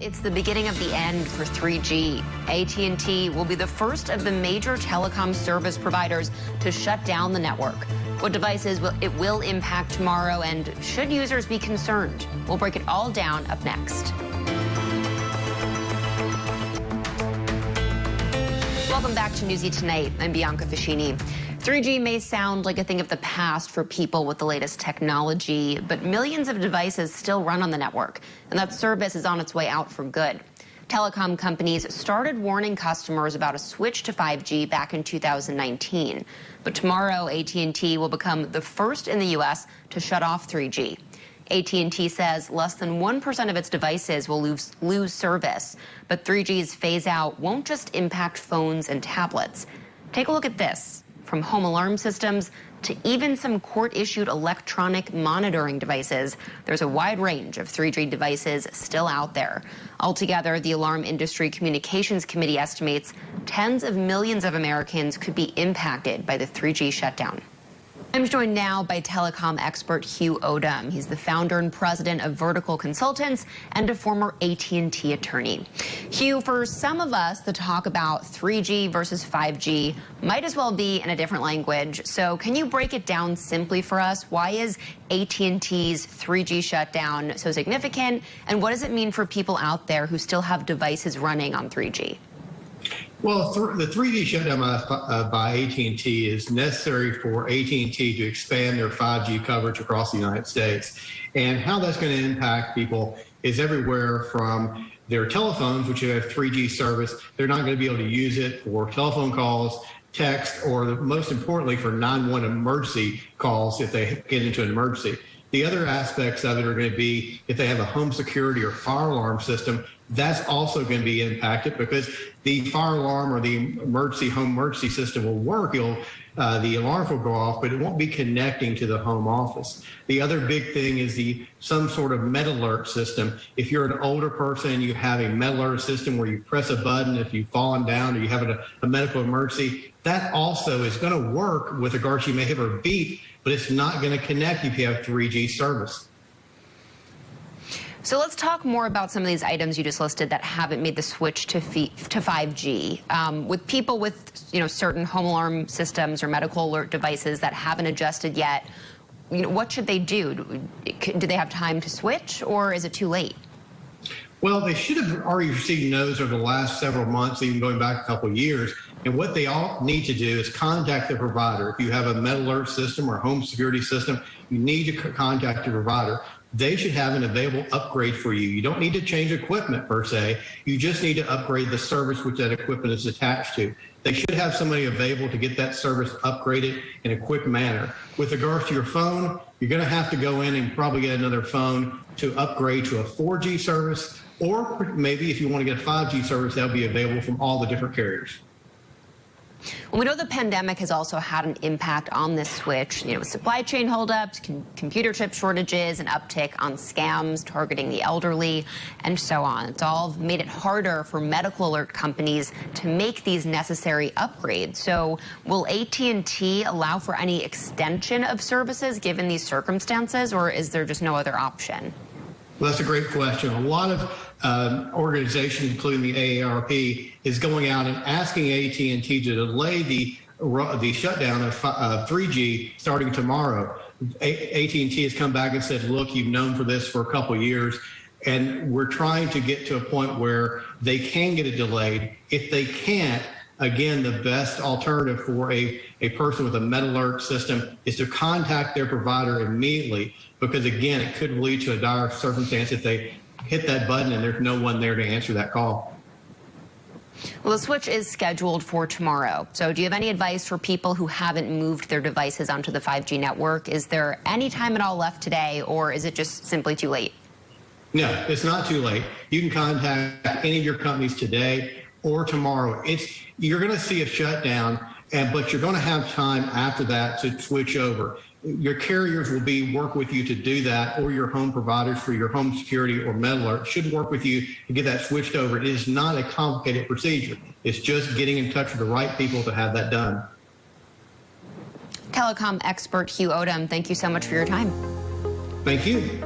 It's the beginning of the end for 3G. AT&T will be the first of the major telecom service providers to shut down the network. What devices it will impact tomorrow, and should users be concerned? We'll break it all down up next. Welcome back to Newsy Tonight. I'm Bianca Ficini. 3G may sound like a thing of the past for people with the latest technology, but millions of devices still run on the network, and that service is on its way out for good. Telecom companies started warning customers about a switch to 5G back in 2019. But tomorrow, AT&T will become the first in the U.S. to shut off 3G. AT&T says less than 1% of its devices will lose service, but 3G's phase-out won't just impact phones and tablets. Take a look at this. From home alarm systems to even some court-issued electronic monitoring devices, there's a wide range of 3G devices still out there. Altogether, the Alarm Industry Communications Committee estimates tens of millions of Americans could be impacted by the 3G shutdown. I'm joined now by telecom expert Hugh Odom. He's the founder and president of Vertical Consultants and a former AT&T attorney. Hugh, for some of us, the talk about 3G versus 5G might as well be in a different language. So can you break it down simply for us? Why is AT&T's 3G shutdown so significant? And what does it mean for people out there who still have devices running on 3G? Well, the 3G shutdown by AT&T is necessary for AT&T to expand their 5G coverage across the United States. And how that's going to impact people is everywhere from their telephones, which have 3G service. They're not going to be able to use it for telephone calls, text, or most importantly for 911 emergency calls if they get into an emergency. The other aspects of it are going to be if they have a home security or fire alarm system, that's also going to be impacted because the fire alarm or the home emergency system will work. The alarm will go off, but it won't be connecting to the home office. The other big thing is some sort of med alert system. If you're an older person and you have a med alert system where you press a button if you've fallen down or you have a medical emergency, that also is going to work with regards to you may have a beep, but it's not going to connect if you have 3G service. So let's talk more about some of these items you just listed that haven't made the switch to 5G. With people with certain home alarm systems or medical alert devices that haven't adjusted yet, what should they do? Do they have time to switch, or is it too late? Well, they should have already received notice over the last several months, even going back a couple of years. And what they all need to do is contact the provider. If you have a med alert system or home security system, you need to contact your provider. They should have an available upgrade for you. You don't need to change equipment per se. You just need to upgrade the service which that equipment is attached to. They should have somebody available to get that service upgraded in a quick manner. With regards to your phone, you're going to have to go in and probably get another phone to upgrade to a 4G service, or maybe if you want to get a 5G service, that'll be available from all the different carriers. Well, we know the pandemic has also had an impact on this switch, supply chain holdups, computer chip shortages, an uptick on scams targeting the elderly, and so on. It's all made it harder for medical alert companies to make these necessary upgrades. So will AT&T allow for any extension of services given these circumstances, or is there just no other option? Well, that's a great question. A lot of organizations, including the AARP, is going out and asking AT&T to delay the shutdown of 3G starting tomorrow. AT&T has come back and said, look, you've known for this for a couple of years, and we're trying to get to a point where they can get it delayed. If they can't, again, the best alternative for a person with a med alert system is to contact their provider immediately, because again, it could lead to a dire circumstance if they hit that button and there's no one there to answer that call. Well, the switch is scheduled for tomorrow. So do you have any advice for people who haven't moved their devices onto the 5G network? Is there any time at all left today, or is it just simply too late? No, it's not too late. You can contact any of your companies today or tomorrow. You're going to see a shutdown, but you're going to have time after that to switch over. Your carriers will work with you to do that, or your home providers for your home security or med alert should work with you to get that switched over. It is not a complicated procedure. It's just getting in touch with the right people to have that done. Telecom expert Hugh Odom, thank you so much for your time. Thank you.